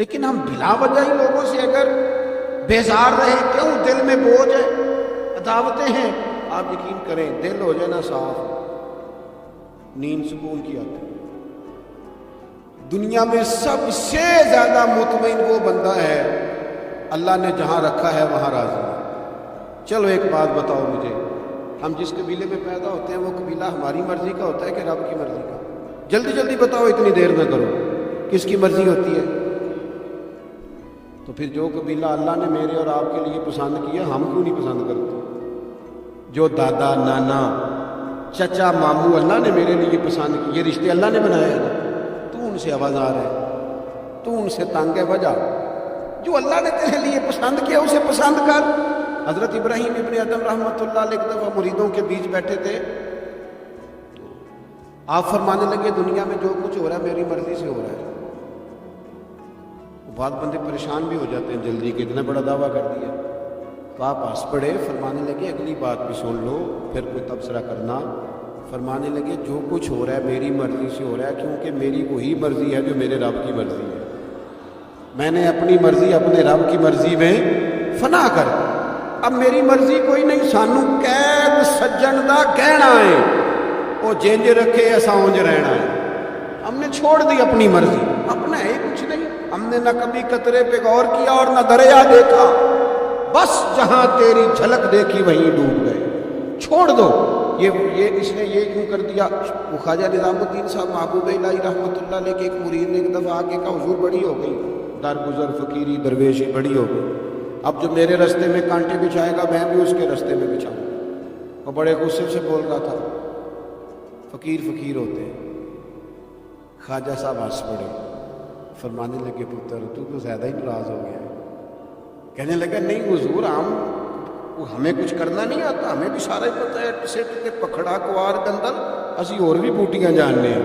لیکن ہم بلا وجہ ہی لوگوں سے اگر بیزار رہے، کیوں دل میں بوجھ ہے، عداوتیں ہیں، آپ یقین کریں دل ہو جائے نا صاف، نیند سکون کی آتی۔ دنیا میں سب سے زیادہ مطمئن وہ بندہ ہے اللہ نے جہاں رکھا ہے وہاں راضی ہے۔ چلو ایک بات بتاؤ مجھے، ہم جس قبیلے میں پیدا ہوتے ہیں وہ قبیلہ ہماری مرضی کا ہوتا ہے کہ رب کی مرضی کا؟ جلدی جلدی بتاؤ، اتنی دیر نہ کرو، کس کی مرضی ہوتی ہے؟ تو پھر جو قبیلہ اللہ نے میرے اور آپ کے لیے پسند کیا ہم کیوں نہیں پسند کرتے؟ جو دادا نانا چچا ماموں اللہ نے میرے لیے پسند کیے، یہ رشتے اللہ نے بنائے ہیں، تو ان سے آوازار ہے، تو ان سے تنگ ہے وجہ۔ جو اللہ نے تیرے لیے پسند کیا اسے پسند کر۔ حضرت ابراہیم ابن ادم رحمۃ اللہ علیہ ایک دفعہ مریدوں کے بیچ بیٹھے تھے، آپ فرمانے لگے دنیا میں جو کچھ ہو رہا ہے میری مرضی سے ہو رہا ہے۔ بعض بندے پریشان بھی ہو جاتے ہیں جلدی کہ اتنا بڑا دعویٰ کر دیا، تو آپ ہنس پڑے، فرمانے لگے اگلی بات بھی سن لو پھر کوئی تبصرہ کرنا۔ فرمانے لگے جو کچھ ہو رہا ہے میری مرضی سے ہو رہا ہے، کیونکہ میری وہی مرضی ہے جو میرے رب کی مرضی ہے۔ میں نے اپنی مرضی اپنے رب کی مرضی میں فنا کر دی۔ اب میری مرضی کوئی نہیں، سانو قید سجن دا کہنا ہے، وہ جنج رکھے ایسا اونج رہنا ہے۔ ہم نے چھوڑ دی اپنی مرضی، اپنا ہے کچھ نہیں، ہم نے نہ کبھی قطرے پہ غور کیا اور نہ دریا دیکھا، بس جہاں تیری جھلک دیکھی وہیں ڈوب گئے۔ چھوڑ دو یہ اس نے یہ کیوں کر دیا؟ وہ خواجہ نظام الدین صاحب محبوب الہی رحمۃ اللہ علیہ کے ایک مرید نے ایک دفعہ آگے کا حضور بڑی ہو گئی، درگزر فقیری درویشی بڑی ہو گئی، اب جو میرے رستے میں کانٹے بچھائے گا میں بھی اس کے رستے میں بچھاؤں گا۔ وہ بڑے غصے سے بول رہا تھا، فقیر فقیر ہوتے ہیں۔ خواجہ صاحب ہنس پڑے، فرمانے لگے پتر تو زیادہ ہی ناراض ہو گیا ہے۔ کہنے لگا نہیں حضور، ہمیں کچھ کرنا نہیں آتا، ہمیں بھی سارا ہی پتہ ہے، سٹ کے پکھڑا کوار گندل اسی اور بھی بوٹیاں جاننے ہیں،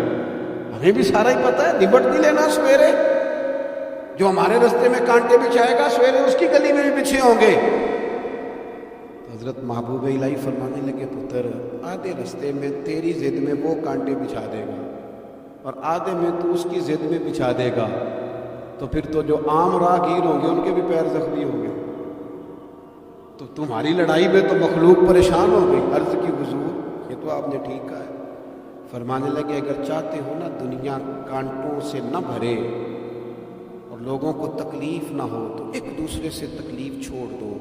ہمیں بھی سارا ہی پتہ ہے، نبٹ نہیں لینا سویرے، جو ہمارے رستے میں کانٹے بچھائے گا سویرے اس کی گلی میں بھی بچھے ہوں گے۔ حضرت محبوب الہی فرمانے لگے پتر آدھے رستے میں تیری ضد میں وہ کانٹے بچھا دے گا اور آدھے میں تو اس کی ضد میں بچھا دے گا، تو پھر تو جو عام راہگیر ہوں گے ان کے بھی پیر زخمی ہوں گے، تو تمہاری لڑائی میں تو مخلوق پریشان ہو گئی۔ عرض کی حضور یہ تو آپ نے ٹھیک کہا ہے۔ فرمانے لگے اگر چاہتے ہو نا دنیا کانٹوں سے نہ بھرے اور لوگوں کو تکلیف نہ ہو تو ایک دوسرے سے تکلیف چھوڑ دو۔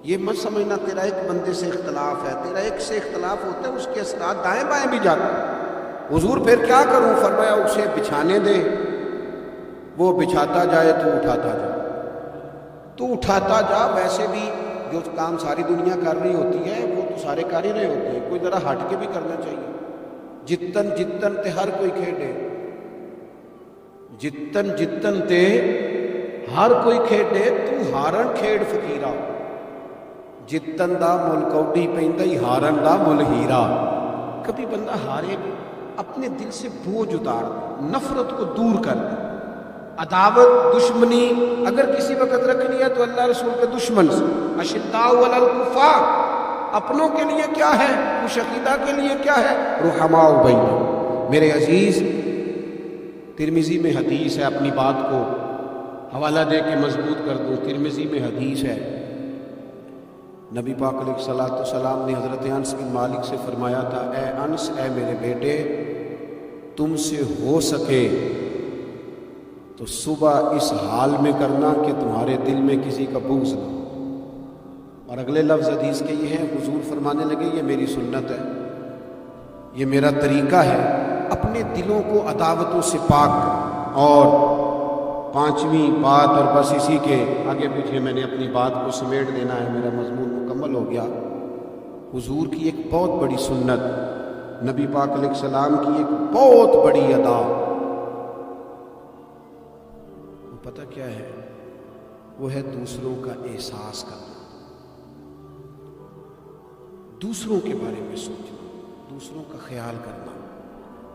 یہ مت سمجھنا تیرا ایک بندے سے اختلاف ہے، تیرا ایک سے اختلاف ہوتا ہے اس کے اثرات دائیں بائیں بھی جاتے ہیں۔ حضور پھر کیا کروں؟ فرمایا اسے بچھانے دے، وہ بچھاتا جائے تو اٹھاتا جا، تو اٹھاتا جا۔ ویسے بھی جو کام ساری دنیا کر رہی ہوتی ہے وہ تو سارے کر ہی رہے ہوتے ہیں، کوئی ذرا ہٹ کے بھی کرنا چاہیے۔ جتن جتن تے ہر کوئی کھیڈے، جتن جتن تے ہر کوئی کھیڈے، تو ہارن کھیڈ فقیرا، جتن دا مل کوڈی پیندا ہی ہارن دا مل ہیرا۔ کبھی بندہ ہارے اپنے دل سے بوجھ اتار دے، نفرت کو دور کر دے، عداوت دشمنی اگر کسی وقت رکھنی ہے تو اللہ رسول کے دشمن سے۔ اشداء علی الکفار، اپنوں کے لیے کیا ہے، خوش عقیدہ کے لیے کیا ہے، رحماء بینہم۔ میرے عزیز ترمذی میں حدیث ہے، اپنی بات کو حوالہ دے کے مضبوط کر دوں، ترمذی میں حدیث ہے، نبی پاک علیہ الصلوۃ والسلام نے حضرت انس بن مالک سے فرمایا تھا، اے انس، اے میرے بیٹے، تم سے ہو سکے تو صبح اس حال میں کرنا کہ تمہارے دل میں کسی کا بغض نہ ہو۔ اور اگلے لفظ حدیث کے یہ ہیں، حضور فرمانے لگے یہ میری سنت ہے، یہ میرا طریقہ ہے، اپنے دلوں کو عداوتوں سے پاک کرنا۔ اور پانچویں بات، اور بس اسی کے آگے پیچھے میں نے اپنی بات کو سمیٹ دینا ہے، میرا مضمون مکمل ہو گیا۔ حضور کی ایک بہت بڑی سنت، نبی پاک علیہ السلام کی ایک بہت بڑی ادا، وہ پتہ کیا ہے؟ وہ ہے دوسروں کا احساس کرنا، دوسروں کے بارے میں سوچنا، دوسروں کا خیال کرنا۔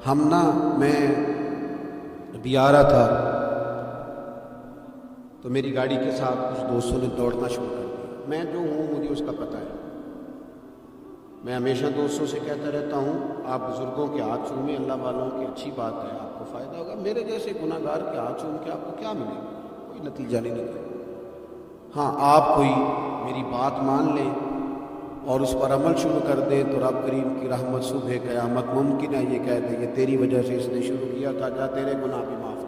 ہم میں ابھی آ رہا تھا تو میری گاڑی کے ساتھ کچھ دوستوں نے دوڑنا شروع کر دیا۔ میں جو ہوں مجھے اس کا پتہ ہے، میں ہمیشہ دوستوں سے کہتا رہتا ہوں آپ بزرگوں کے ہاتھ چومیں، اللہ والوں کی اچھی بات ہے، آپ کو فائدہ ہوگا۔ میرے جیسے گناہ گار کے ہاتھ چوم کے آپ کو کیا ملے گا؟ کوئی نتیجہ نہیں نکلے. ہاں آپ کوئی میری بات مان لیں اور اس پر عمل شروع کر دیں تو رب کریم کی رحمت صبح قیامت ممکن ہے یہ کہہ دے یہ تیری وجہ سے اس نے شروع کیا تھا، جا تیرے گناہ بھی معاف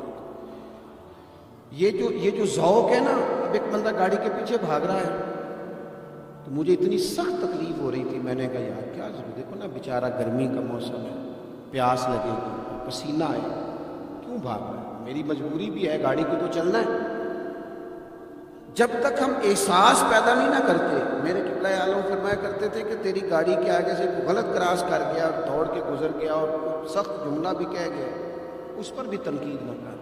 کیے. یہ جو ذوق ہے نا، اب ایک بندہ گاڑی کے پیچھے بھاگ رہا ہے تو مجھے اتنی سخت تکلیف ہو رہی تھی، میں نے کہا یار کیا ضرور، دیکھو نا بیچارہ گرمی کا موسم ہے، پیاس لگے گی، پسینہ آئے، کیوں بھاگ رہا ہے؟ میری مجبوری بھی ہے، گاڑی کو تو چلنا ہے. جب تک ہم احساس پیدا نہیں نہ کرتے، میرے قبلہ عالم فرمایا کرتے تھے کہ تیری گاڑی کے آگے سے کوئی غلط کراس کر گیا، دوڑ کے گزر گیا اور سخت جملہ بھی کہہ گیا، اس پر بھی تنقید نہ کر،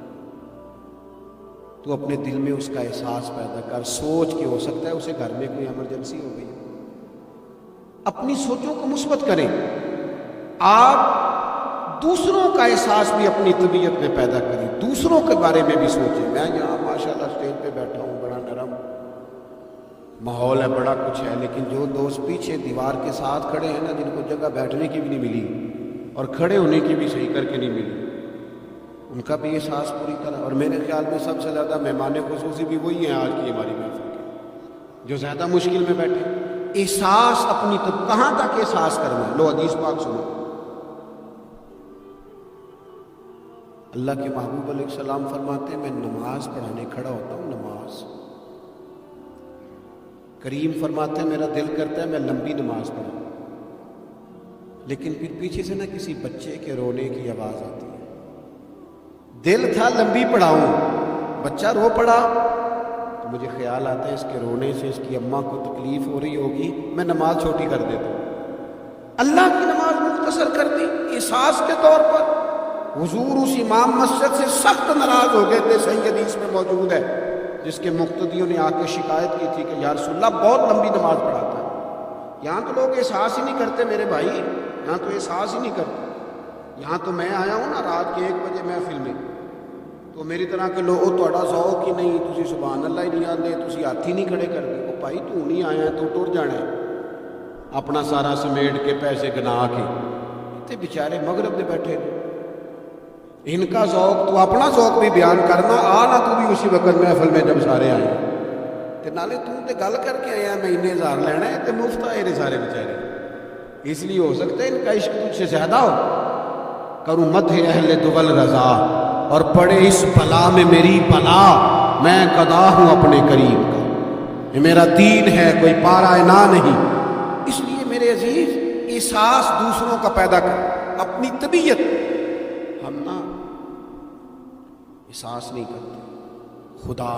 تو اپنے دل میں اس کا احساس پیدا کر، سوچ کے ہو سکتا ہے اسے گھر میں کوئی ایمرجنسی ہو گئی. اپنی سوچوں کو مثبت کریں. آپ دوسروں کا احساس بھی اپنی طبیعت میں پیدا کریں، دوسروں کے بارے میں بھی سوچیں. میں یہاں ماشاءاللہ اسٹیج پہ بیٹھا ہوں، بڑا نرم ماحول ہے، بڑا کچھ ہے، لیکن جو دوست پیچھے دیوار کے ساتھ کھڑے ہیں نا، جن کو جگہ بیٹھنے کی بھی نہیں ملی اور کھڑے ہونے کی بھی صحیح کر کے نہیں ملی، ان کا بھی احساس پوری طرح. اور میرے خیال میں سب سے زیادہ مہمان خصوصی بھی وہی ہیں آج کی ہماری محفل کے، جو زیادہ مشکل میں بیٹھے. احساس اپنی کہاں تک احساس کرنا ہے؟ لو حدیث پاک سنو. اللہ کے محبوب علیہ السلام فرماتے ہیں میں نماز پڑھانے کھڑا ہوتا ہوں، نماز. کریم فرماتے ہیں میرا دل کرتا ہے میں لمبی نماز پڑھوں، لیکن پھر پیچھے سے نہ کسی بچے کے رونے کی آواز آتی ہے. دل تھا لمبی پڑھاؤں، بچہ رو پڑا تو مجھے خیال آتا ہے اس کے رونے سے اس کی اماں کو تکلیف ہو رہی ہوگی، میں نماز چھوٹی کر دیتا ہوں. اللہ کی نماز مختصر کر دی احساس کے طور پر. حضور اس امام مسجد سے سخت ناراض ہو گئے تھے، صحیح حدیث میں موجود ہے، جس کے مقتدیوں نے آ کے شکایت کی تھی کہ یا رسول اللہ بہت لمبی نماز پڑھاتا ہے. یہاں تو لوگ احساس ہی نہیں کرتے میرے بھائی، یہاں تو احساس ہی نہیں کرتے. یہاں تو میں آیا ہوں نا رات کے 1 بجے محفل میں، تو میری طرح کے لوگ تھوڑا ذوق ہی نہیں، تسی سبحان اللہ ہی نہیں آتے، تسی ہاتھ ہی نہیں کھڑے کر دے. وہ بھائی تو نہیں آیا تو ٹر جانا ہے اپنا سارا سمیٹ کے پیسے گنا کے. تے بیچارے مغرب دے بیٹھے، ان کا ذوق تو اپنا ذوق بھی بیان کرنا، آنا تو بھی اسی وقت محفل میں جب سارے آئے تے نالے تو تے گل کر کے آیا میں انہیں ہزار لینا ہے تے مفت آئے سارے بیچارے. اس لیے ہو سکتا ہے ان کا عشق تجھ سے زیادہ ہو. کروں مدح اہل دول رضا اور پڑے اس بلا میں میری بلا، میں گدا ہوں اپنے کریم کا، یہ میرا دین ہے کوئی پارا انا نہیں. اس لیے میرے عزیز احساس دوسروں کا پیدا کر، اپنی طبیعت. ہم نا احساس نہیں کرتے، خدا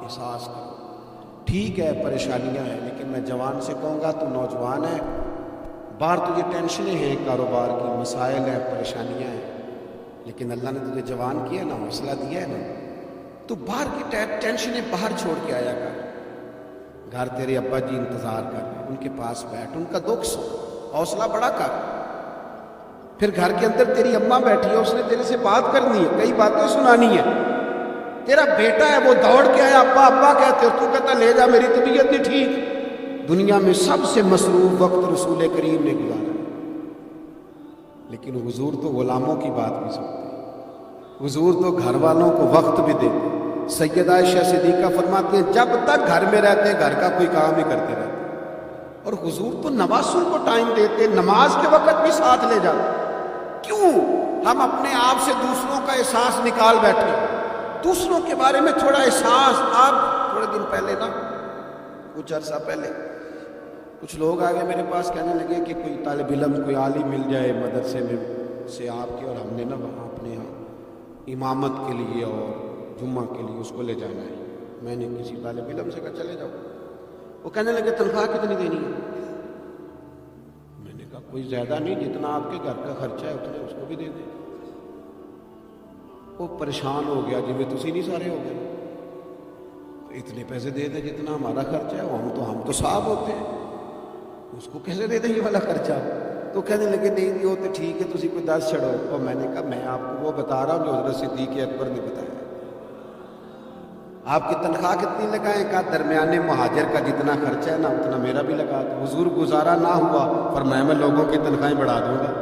احساس کرو. ٹھیک ہے پریشانیاں ہیں، لیکن میں جوان سے کہوں گا تو نوجوان ہے، باہر تجھے ٹینشنیں ہیں، کاروبار کی مسائل ہیں، پریشانیاں ہیں، لیکن اللہ نے تجھے جوان کیا نا، حوصلہ دیا ہے نا، تو باہر کی ٹینشنیں باہر چھوڑ کے آیا کر. گھر تیرے ابا جی انتظار کر رہے ہیں، ان کے پاس بیٹھ، ان کا دکھ سو، حوصلہ بڑا کر. پھر گھر کے اندر تیری اماں بیٹھی ہے، اس نے تیرے سے بات کرنی ہے، کئی باتیں سنانی ہے. تیرا بیٹا ہے وہ دوڑ کے آیا ابا ابا کہتے ہو، تو کہتا لے جا میری طبیعت نہیں ٹھیک. دنیا میں سب سے مصروف وقت رسول کریم نے گزارا، لیکن حضور تو غلاموں کی بات بھی سنتے، حضور تو گھر والوں کو وقت بھی دیتے. سیدہ عائشہ صدیقہ فرماتے ہیں جب تک گھر میں رہتے گھر کا کوئی کام ہی کرتے رہتے. اور حضور تو نواسوں کو ٹائم دیتے، نماز کے وقت بھی ساتھ لے جاتے. کیوں ہم اپنے آپ سے دوسروں کا احساس نکال بیٹھے، دوسروں کے بارے میں تھوڑا احساس. آپ تھوڑے دن پہلے نا، کچھ عرصہ پہلے کچھ لوگ آگے میرے پاس کہنے لگے کہ کوئی طالب علم کوئی عالم مل جائے مدرسے میں سے آپ کے، اور ہم نے نا وہاں اپنے یہاں امامت کے لیے اور جمعہ کے لیے اس کو لے جانا ہے. میں نے کسی طالب علم سے کہا چلے جاؤ. وہ کہنے لگے تنخواہ کتنی دینی ہے؟ میں نے کہا کوئی زیادہ نہیں، جتنا آپ کے گھر کا خرچہ ہے اتنے اس کو بھی دے دیں. وہ پریشان ہو گیا جی میں تسی نہیں سارے ہو گئے، اتنے پیسے دے دیں جتنا ہمارا خرچہ ہے. ہم تو صاحب ہوتے ہیں، اس کو کیسے دے دیں یہ والا خرچہ؟ تو کہنے لگے نہیں نہیں وہ تو ٹھیک ہے تسی کوئی 10 چھڑو. اور میں نے کہا میں آپ کو وہ بتا رہا ہوں جو حضرت صدیق اکبر نے بتایا. آپ کی تنخواہ کتنی لگائیں؟ کہا درمیانے مہاجر کا جتنا خرچہ ہے نا اتنا میرا بھی لگا دو. حضور گزارا نہ ہوا فرمایا میں لوگوں کی تنخواہیں بڑھا دوں گا،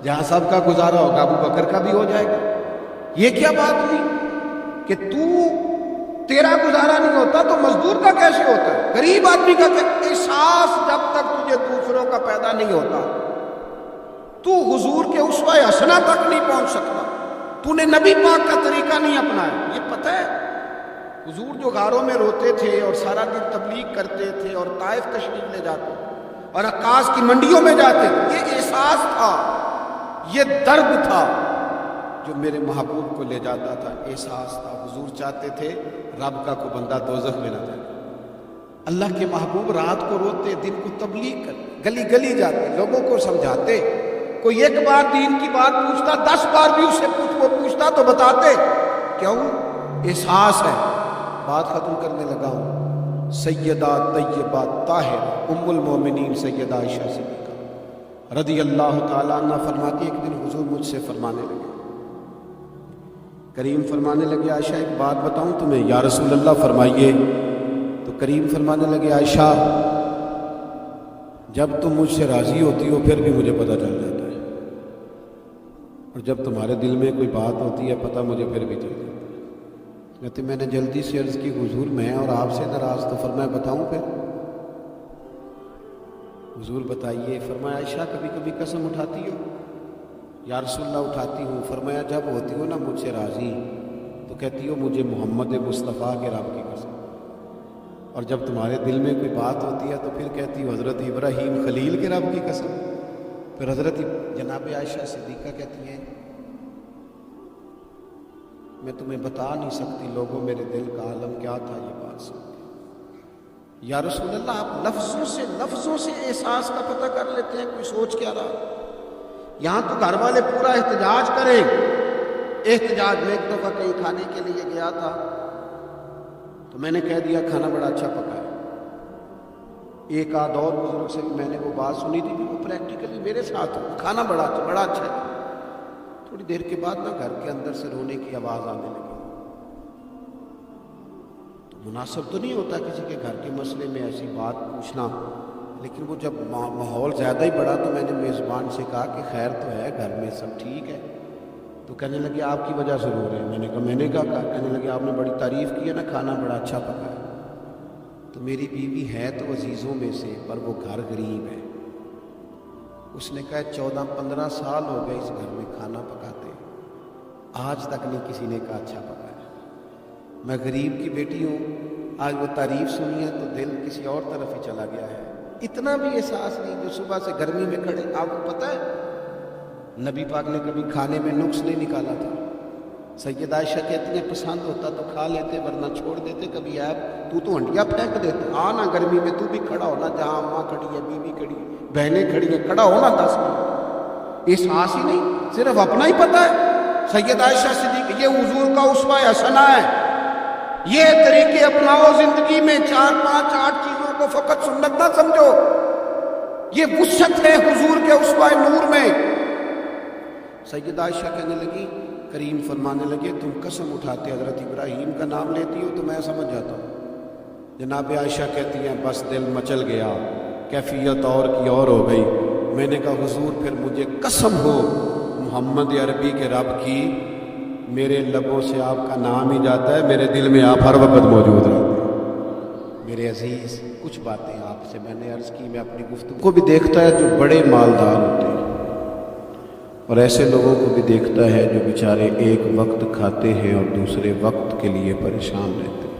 جہاں سب کا گزارا ہوگا ابو بکر کا بھی ہو جائے گا. یہ کیا بات ہوئی کہ تو تیرا گزارا نہیں ہوتا تو مزدور کا کیسے ہوتا ہے؟ غریب آدمی کا احساس جب تک تجھے دوسروں کا پیدا نہیں ہوتا تو حضور کے اسوہ حسنہ تک نہیں پہنچ سکتا، تو نے نبی پاک کا طریقہ نہیں اپنایا۔ یہ پتہ ہے حضور جو غاروں میں روتے تھے اور سارا دن تبلیغ کرتے تھے اور طائف تشریف لے جاتے اور عکاس کی منڈیوں میں جاتے، یہ احساس تھا، یہ درد تھا جو میرے محبوب کو لے جاتا تھا، احساس تھا۔ حضور چاہتے تھے رب کا کوئی بندہ دوزخ میں نہ جائے۔ اللہ کے محبوب رات کو روتے، دن کو تبلیغ کرتے، گلی گلی جاتے، لوگوں کو سمجھاتے۔ کوئی ایک بار دین کی بات پوچھتا، 10 بار بھی اسے وہ پوچھتا تو بتاتے۔ کیوں؟ احساس ہے۔ بات ختم کرنے لگا ہوں۔ سیدہ طیبہ طاہرہ ام المومنین سیدہ عائشہ صدیقہ رضی اللہ تعالیٰ عنہ فرماتی، ایک دن حضور مجھ سے فرمانے لگے، کریم فرمانے لگے عائشہ ایک بات بتاؤں تمہیں؟ یا رسول اللہ فرمائیے۔ تو کریم فرمانے لگے عائشہ جب تم مجھ سے راضی ہوتی ہو پھر بھی مجھے پتہ چل جاتا ہے، اور جب تمہارے دل میں کوئی بات ہوتی ہے پتہ مجھے پھر بھی چل جاتا ہے۔ کہتے میں نے جلدی سے عرض کی حضور میں اور آپ سے ناراض، تو فرمایا بتاؤں پھر؟ حضور بتائیے۔ فرمایا عائشہ کبھی کبھی قسم اٹھاتی ہو؟ یا رسول اللہ اٹھاتی ہوں۔ فرمایا جب ہوتی ہو نا مجھ سے راضی تو کہتی ہو مجھے محمد مصطفیٰ کے رب کی قسم، اور جب تمہارے دل میں کوئی بات ہوتی ہے تو پھر کہتی ہو حضرت ابراہیم خلیل کے رب کی قسم۔ پھر حضرت جناب عائشہ صدیقہ کہتی ہیں میں تمہیں بتا نہیں سکتی لوگوں میرے دل کا عالم کیا تھا یہ بات سن کے۔ یا رسول اللہ آپ لفظوں سے احساس کا پتہ کر لیتے ہیں کوئی سوچ کیا رہا؟ یہاں تو گھر والے پورا احتجاج کریں۔ احتجاج میں ایک دفعہ کہیں کھانے کے لیے گیا تھا تو میں نے کہہ دیا کھانا بڑا اچھا پکا ہے۔ ایک آدھ اور بزرگ سے بھی میں نے وہ بات سنی تھی، وہ پریکٹیکلی میرے ساتھ ہو، کھانا بڑا اچھا ہے۔ تھوڑی دیر کے بعد نا گھر کے اندر سے رونے کی آواز آنے لگی۔ تو مناسب تو نہیں ہوتا کسی کے گھر کے مسئلے میں ایسی بات پوچھنا، لیکن وہ جب ماحول زیادہ ہی بڑا تو میں نے میزبان سے کہا کہ خیر تو ہے گھر میں سب ٹھیک ہے؟ تو کہنے لگے آپ کی وجہ سے رو رہے ہیں۔ میں نے کہا کہنے لگے آپ نے بڑی تعریف کی ہے نا، کھانا بڑا اچھا پکا ہے۔ تو میری بیوی ہے تو عزیزوں میں سے، پر وہ گھر غریب ہے۔ اس نے کہا 14-15 سال ہو گئے اس گھر میں کھانا پکاتے، آج تک نہیں کسی نے کہا اچھا پکا ہے۔ میں غریب کی بیٹی ہوں، آج وہ تعریف سنی ہے تو دل کسی اور طرف ہی چلا گیا ہے۔ اتنا بھی احساس نہیں جو صبح سے گرمی میں کھڑے۔ آپ کو پتہ ہے نبی پاک نے کبھی کھانے میں نقص نہیں نکالا تھا۔ سیدہ عائشہ کہتی ہیں پسند ہوتا تو کھا لیتے ورنہ چھوڑ دیتے۔ کبھی آپ تو ہنڈیا پھینک دیتے، آنا گرمی میں تو بھی کھڑا ہونا، جہاں ماں کھڑی ہے، بیوی کھڑی ہے، بہنیں کھڑی ہیں، کھڑا ہونا 10 منٹ۔ احساس ہی نہیں، صرف اپنا ہی پتہ ہے۔ سیدہ عائشہ صدیقہ یہ حضور کا اسوہ حسنہ ہے۔ یہ طریقے اپناؤ زندگی میں، 4-5 8 چیزوں کو فقط سنت نہ سمجھو، یہ وسعت ہے حضور کے اسوہ نور میں۔ سیدہ عائشہ کہنے لگی، کریم فرمانے لگے تم قسم اٹھاتے حضرت ابراہیم کا نام لیتی ہو تو میں سمجھ جاتا ہوں۔ جناب عائشہ کہتی ہیں بس دل مچل گیا، کیفیت اور کی اور ہو گئی۔ میں نے کہا حضور پھر مجھے قسم ہو محمد عربی کے رب کی، میرے لبوں سے آپ کا نام ہی جاتا ہے، میرے دل میں آپ ہر وقت موجود رہتے ہیں۔ میرے عزیز کچھ باتیں آپ سے میں نے عرض کی، میں اپنی گفتگو کو بھی دیکھتا ہے جو بڑے مالدار ہوتے ہیں، اور ایسے لوگوں کو بھی دیکھتا ہے جو بیچارے ایک وقت کھاتے ہیں اور دوسرے وقت کے لیے پریشان رہتے ہیں۔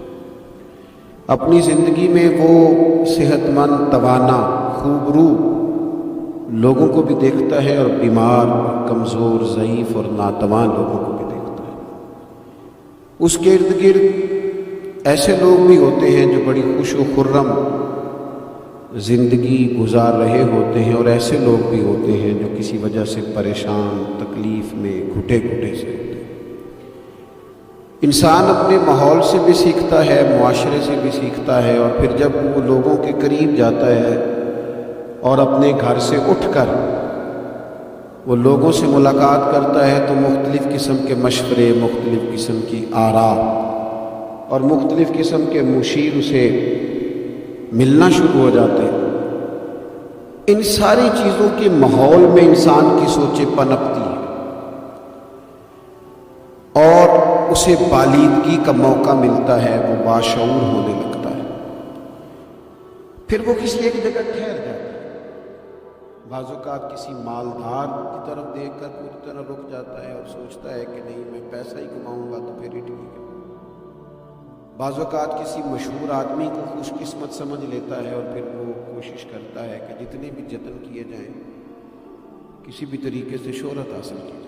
اپنی زندگی میں وہ صحت مند، توانا، خوبرو لوگوں کو بھی دیکھتا ہے، اور بیمار، کمزور، ضعیف اور ناتوان لوگوں کو بھی دیکھتا ہے۔ اس کے ارد گرد ایسے لوگ بھی ہوتے ہیں جو بڑی خوش و خرم زندگی گزار رہے ہوتے ہیں، اور ایسے لوگ بھی ہوتے ہیں جو کسی وجہ سے پریشان، تکلیف میں گھٹے گھٹے سے ہوتے ہیں۔ انسان اپنے ماحول سے بھی سیکھتا ہے، معاشرے سے بھی سیکھتا ہے، اور پھر جب وہ لوگوں کے قریب جاتا ہے اور اپنے گھر سے اٹھ کر وہ لوگوں سے ملاقات کرتا ہے تو مختلف قسم کے مشورے، مختلف قسم کی آراء اور مختلف قسم کے مشیر اسے ملنا شروع ہو جاتے ہیں۔ ان ساری چیزوں کے ماحول میں انسان کی سوچیں پنپتی ہیں، اور اس اسے بالیدگی کا موقع ملتا ہے، وہ باشعور ہونے لگتا ہے، پھر وہ کسی ایک جگہ ٹھہر جاتا ہے۔ بعض اوقات کسی مالدار کی طرف دیکھ کر پوری طرح رک جاتا ہے اور سوچتا ہے کہ نہیں میں پیسہ ہی کماؤں گا تو پھر ہی ٹھیک ہے۔ بعض اوقات کسی مشہور آدمی کو خوش قسمت سمجھ لیتا ہے اور پھر وہ کوشش کرتا ہے کہ جتنے بھی جتن کیے جائیں کسی بھی طریقے سے شہرت حاصل کی جائے۔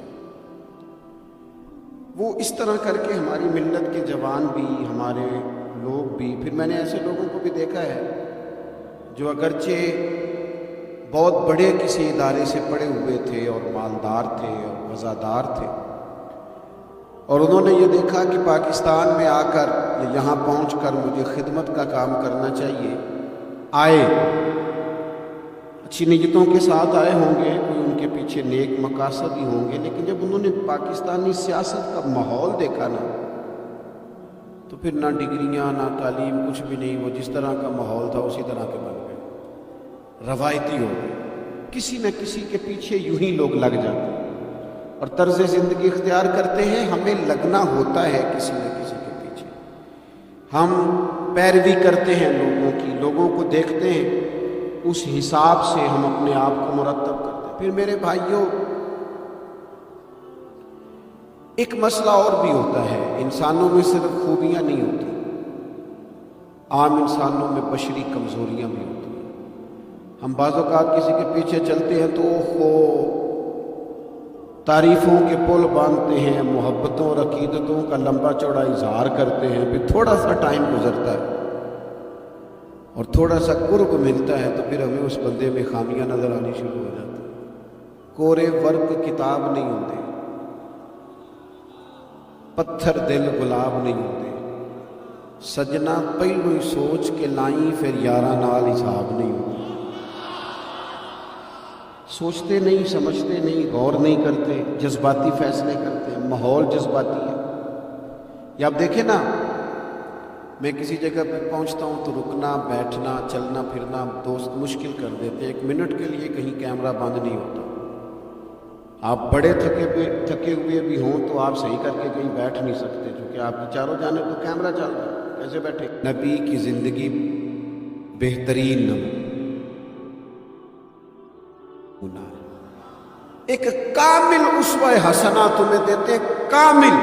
وہ اس طرح کر کے ہماری ملت کے جوان بھی، ہمارے لوگ بھی، پھر میں نے ایسے لوگوں کو بھی دیکھا ہے جو اگرچہ بہت بڑے کسی ادارے سے پڑھے ہوئے تھے اور مالدار تھے اور وزادار تھے، اور انہوں نے یہ دیکھا کہ پاکستان میں آ کر یا یہاں پہنچ کر مجھے خدمت کا کام کرنا چاہیے، آئے، اچھی نیتوں کے ساتھ آئے ہوں گے، کوئی ان کے پیچھے نیک مقاصد ہی ہوں گے، لیکن جب انہوں نے پاکستانی سیاست کا ماحول دیکھا نا تو پھر نہ ڈگریاں نہ تعلیم کچھ بھی نہیں، وہ جس طرح کا ماحول تھا اسی طرح کے بن گئے، روایتی ہو گئے، کسی نہ کسی کے پیچھے یوں ہی لوگ لگ جاتے ہیں اور طرز زندگی اختیار کرتے ہیں۔ ہمیں لگنا ہوتا ہے کسی نہ کسی کے پیچھے، ہم پیروی کرتے ہیں لوگوں کی، لوگوں کو دیکھتے ہیں، اس حساب سے ہم اپنے آپ کو مرتب کرتے ہیں۔ پھر میرے بھائیوں، ایک مسئلہ اور بھی ہوتا ہے، انسانوں میں صرف خوبیاں نہیں ہوتی، عام انسانوں میں بشری کمزوریاں بھی ہوتی ہیں۔ ہم بعض اوقات کسی کے پیچھے چلتے ہیں تو تعریفوں کے پل باندھتے ہیں، محبتوں اور عقیدتوں کا لمبا چوڑا اظہار کرتے ہیں، پھر تھوڑا سا ٹائم گزرتا ہے اور تھوڑا سا قرب ملتا ہے تو پھر ہمیں اس بندے میں خامیاں نظر آنی شروع ہو جاتی ہیں۔ کورے ورق کتاب نہیں ہوتے، پتھر دل گلاب نہیں ہوتے، سجنا پہلو ہی سوچ کے لائیں پھر یاراں نال حساب نہیں ہوتا۔ سوچتے نہیں، سمجھتے نہیں، غور نہیں کرتے، جذباتی فیصلے کرتے ہیں، ماحول جذباتی ہے۔ یا آپ دیکھیں نا، میں کسی جگہ پہ پہنچتا ہوں تو رکنا، بیٹھنا، چلنا پھرنا دوست مشکل کر دیتے ہیں، 1 منٹ کے لیے کہیں کیمرہ بند نہیں ہوتا۔ آپ بڑے تھکے ہوئے بھی ہوں تو آپ صحیح کر کے کہیں بیٹھ نہیں سکتے، کیونکہ آپ کی چاروں جانب تو کیمرہ چل رہا ہے، کیسے بیٹھے؟ نبی کی زندگی بہترین نمونہ، ایک کامل اسوہ حسنہ تمہیں دیتے ہیں، کامل،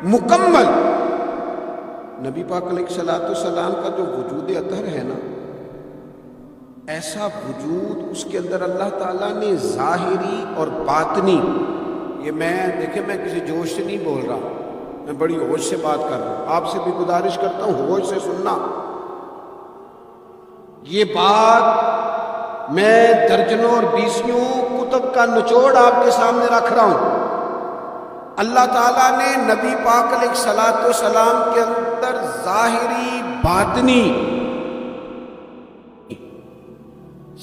مکمل۔ نبی پاک علیہ الصلوۃ والسلام کا جو وجود اطہر ہے نا، ایسا وجود اس کے اندر اللہ تعالیٰ نے ظاہری اور باطنی، یہ دیکھیں میں کسی جوش سے نہیں بول رہا، میں بڑی ہوش سے بات کر رہا ہوں، آپ سے بھی گزارش کرتا ہوں ہوش سے سننا۔ یہ بات میں درجنوں اور بیسیوں کتب کا نچوڑ آپ کے سامنے رکھ رہا ہوں۔ اللہ تعالیٰ نے نبی پاک علیہ الصلوۃ والسلام کے اندر ظاہری باطنی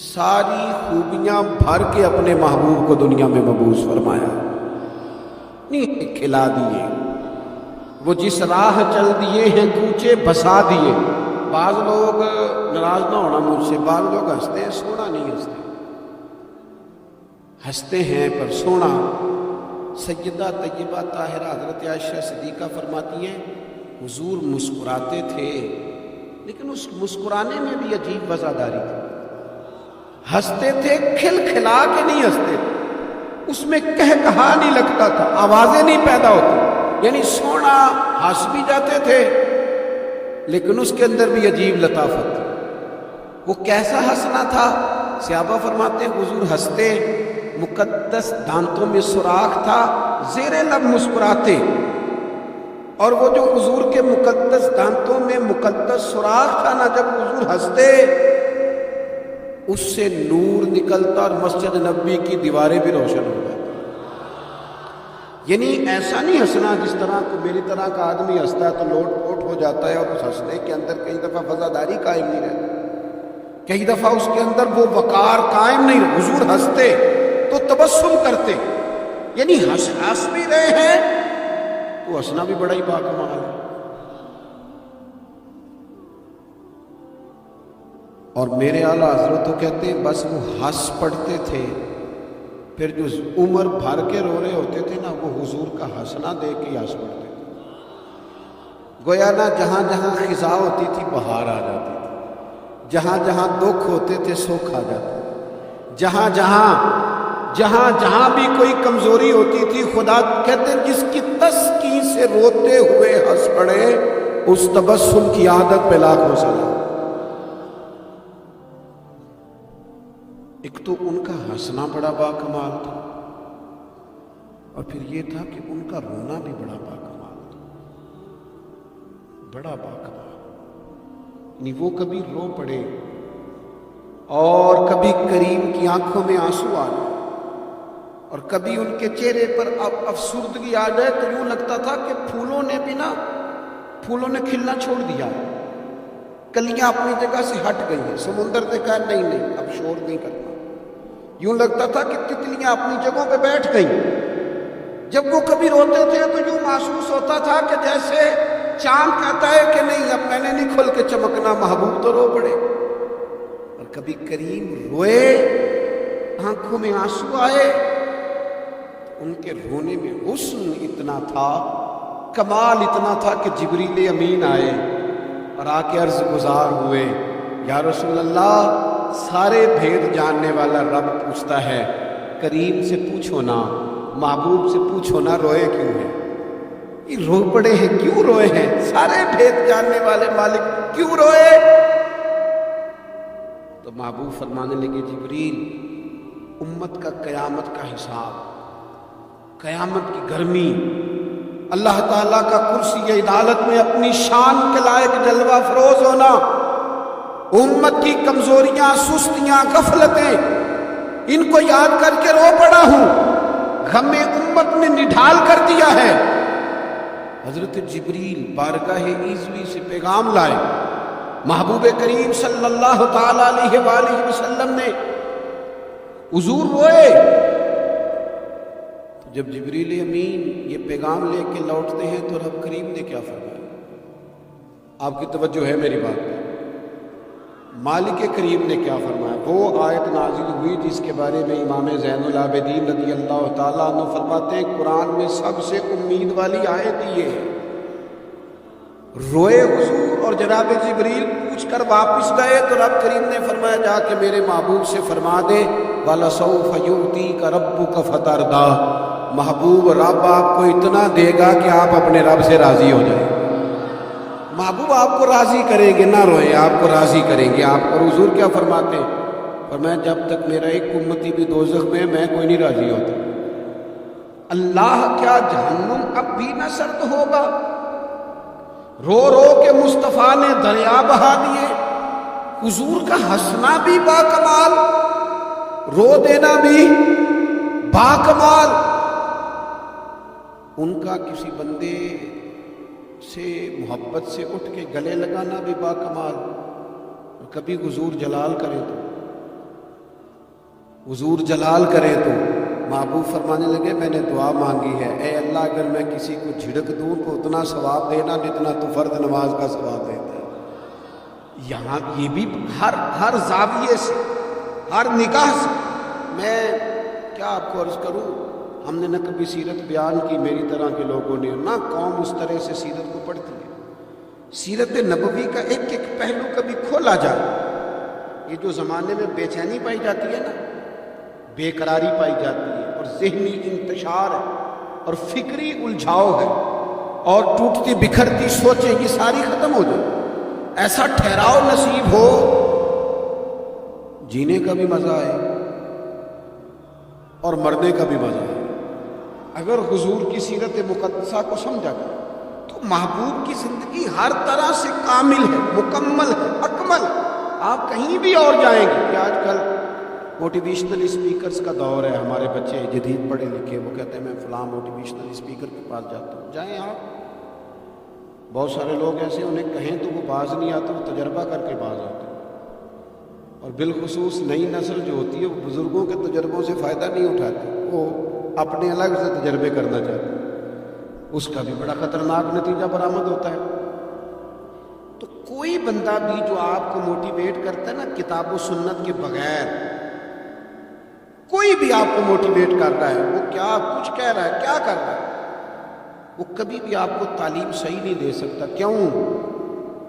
ساری خوبیاں بھر کے اپنے محبوب کو دنیا میں مبعوث فرمایا، نہیں کھلا دیے، وہ جس راہ چل دیے ہیں کوچے بسا دیے۔ بعض لوگ ناراض نہ ہونا مجھ سے، بعض لوگ ہنستے ہیں، سونا نہیں ہنستے، ہنستے ہیں پر سونا۔ سیدہ طیبہ طاہرہ حضرت عائشہ صدیقہ فرماتی ہیں حضور مسکراتے تھے لیکن اس مسکرانے میں بھی عجیب وزاداری تھی، ہنستے تھے کھل کھلا کے نہیں ہنستے، اس میں کہا نہیں لگتا تھا، آوازیں نہیں پیدا ہوتی، یعنی سونا ہنس بھی جاتے تھے لیکن اس کے اندر بھی عجیب لطافت تھی۔ وہ کیسا ہنسنا تھا؟ صحابہ فرماتے ہیں حضور ہنستے، مقدس دانتوں میں سوراخ تھا، زیر لب مسکراتے، اور وہ جو حضور کے مقدس دانتوں میں مقدس سوراخ تھا نا، جب حضور ہنستے اس سے نور نکلتا اور مسجد نبوی کی دیواریں بھی روشن ہو جاتی۔ یعنی ایسا نہیں ہنسنا جس طرح کو میری طرح کا آدمی ہنستا ہے تو لوٹ پوٹ ہو جاتا ہے اور اس ہنسنے کے اندر کئی دفعہ وفاداری قائم نہیں رہتی، کئی دفعہ اس کے اندر وہ وقار قائم نہیں رہتا۔ حضور ہنستے تو تبسم کرتے، یعنی ہنس بھی رہے ہیں تو ہنسنا بھی بڑا ہی باکمال ہے۔ اور میرے اعلیٰ حضرت تو کہتے ہیں بس وہ ہنس پڑتے تھے، پھر جو عمر بھر کے رو رہے ہوتے تھے نا، وہ حضور کا ہنسنا دیکھ کے ہنس پڑتے تھے۔ گویا نا جہاں جہاں خزاں ہوتی تھی بہار آ جاتی تھی، جہاں جہاں دکھ ہوتے تھے سکھ آ جاتے تھے، جہاں جہاں بھی کوئی کمزوری ہوتی تھی خدا کہتے ہیں جس کی تسکین سے روتے ہوئے ہنس پڑے اس تبسم کی عادت پہ لاکھوں سلام۔ ایک تو ان کا ہنسنا بڑا باکمال تھا، اور پھر یہ تھا کہ ان کا رونا بھی بڑا باکمال تھا، بڑا باکمال۔ یعنی وہ کبھی رو پڑے اور کبھی کریم کی آنکھوں میں آنسو آ جائے، اور کبھی ان کے چہرے پر افسردگی آ جائے تو یوں لگتا تھا کہ پھولوں نے کھلنا چھوڑ دیا، کلیاں اپنی جگہ سے ہٹ گئی ہیں۔ سمندر نے کہا نہیں اب شور نہیں کرنا، یوں لگتا تھا کہ تتلیاں اپنی جگہوں پہ بیٹھ گئیں۔ جب وہ کبھی روتے تھے تو یوں محسوس ہوتا تھا کہ جیسے چاند کہتا ہے کہ نہیں اب میں نے نہیں کھل کے چمکنا، محبوب تو رو پڑے۔ اور کبھی کریم روئے، آنکھوں میں آنسو آئے، ان کے رونے میں حسن اتنا تھا، کمال اتنا تھا کہ جبریل امین آئے اور آ کے عرض گزار ہوئے، یا رسول اللہ سارے بھید جاننے والا رب پوچھتا ہے کریم سے پوچھو نا، محبوب سے پوچھو نا روئے کیوں ہیں، یہ رو پڑے ہیں کیوں روئے ہیں، سارے بھید جاننے والے مالک کیوں روئے؟ تو محبوب فرمانے لگے جبریل امت کا قیامت کا حساب، قیامت کی گرمی، اللہ تعالیٰ کا کرسی عدالت میں اپنی شان کے لائق جلوہ افروز ہونا، امت کی کمزوریاں، سستیاں، غفلتیں، ان کو یاد کر کے رو پڑا ہوں، غم امت نے نڈھال کر دیا ہے۔ حضرت جبریل بارگاہ ایزوی سے پیغام لائے، محبوب کریم صلی اللہ تعالی علیہ وآلہ وسلم نے حضور روئے۔ جب جبریل امین یہ پیغام لے کے لوٹتے ہیں تو رب کریم نے کیا فرمایا؟ آپ کی توجہ ہے میری بات پہ؟ مالک کریم نے کیا فرمایا؟ وہ آیت نازل ہوئی جس کے بارے میں امام زین العابدین رضی اللہ تعالیٰ عنہ فرماتے ہیں قرآن میں سب سے امید والی آیت یہ ہے۔ روئے حضور اور جناب جبریل پوچھ کر واپس گئے تو رب کریم نے فرمایا جا کے میرے محبوب سے فرما دے وَلَسَوْفَ يُؤْتِيكَ رَبُّكَ فَتَرْضَىٰ، محبوب رب آپ کو اتنا دے گا کہ آپ اپنے رب سے راضی ہو جائیں۔ محبوب آپ کو راضی کریں گے، نہ روئیں، آپ کو راضی کریں گے آپ۔ اور حضور کیا فرماتے ہیں؟ فرمایا جب تک میرا ایک امتی بھی دوزخ میں میں کوئی نہیں راضی ہوتا۔ اللہ کیا جہنم اب بھی نہ سرد ہوگا؟ رو رو کے مصطفیٰ نے دریا بہا دیے۔ حضور کا ہنسنا بھی باکمال، رو دینا بھی باکمال، ان کا کسی بندے سے محبت سے اٹھ کے گلے لگانا بھی باکمال۔ اور کبھی حضور جلال کرے تو محبوب فرمانے لگے میں نے دعا مانگی ہے، اے اللہ اگر میں کسی کو جھڑک دوں تو اتنا ثواب دینا جتنا تو فرض نماز کا ثواب دیتا ہے۔ یہاں یہ بھی ہر زاویے سے، ہر نگاہ سے، میں کیا آپ کو عرض کروں، ہم نے نہ کبھی سیرت بیان کی، میری طرح کے لوگوں نے، نہ قوم اس طرح سے سیرت کو پڑھتی ہے۔ سیرت نبوی کا ایک ایک پہلو کبھی کھولا جائے۔ یہ جو زمانے میں بے چینی پائی جاتی ہے نا، بے قراری پائی جاتی ہے، اور ذہنی انتشار ہے، اور فکری الجھاؤ ہے، اور ٹوٹتی بکھرتی سوچیں، یہ ساری ختم ہو جائے، ایسا ٹھہراؤ نصیب ہو، جینے کا بھی مزہ آئے اور مرنے کا بھی مزہ آئے۔ اگر حضور کی سیرت مقدسہ کو سمجھا جائے تو محبوب کی زندگی ہر طرح سے کامل ہے، مکمل ہے، اکمل ہے۔ آپ کہیں بھی اور جائیں گے کہ آج کل موٹیویشنل اسپیکرز کا دور ہے، ہمارے بچے جدید پڑھے لکھے، وہ کہتے ہیں میں فلاں موٹیویشنل اسپیکر کے پاس جاتا ہوں، جائیں آپ۔ بہت سارے لوگ ایسے انہیں کہیں تو وہ باز نہیں آتے، وہ تجربہ کر کے باز آتے ہیں۔ اور بالخصوص نئی نسل جو ہوتی ہے وہ بزرگوں کے تجربوں سے فائدہ نہیں اٹھاتی، وہ اپنے الگ سے تجربے کرنا چاہتے ہیں، اس کا بھی بڑا خطرناک نتیجہ برآمد ہوتا ہے۔ تو کوئی بندہ بھی جو آپ کو موٹیویٹ کرتا ہے نا کتاب و سنت کے بغیر، کوئی بھی آپ کو موٹیویٹ کر رہا ہے، وہ کیا کچھ کہہ رہا ہے، کیا کر رہا ہے، وہ کبھی بھی آپ کو تعلیم صحیح نہیں دے سکتا. کیوں؟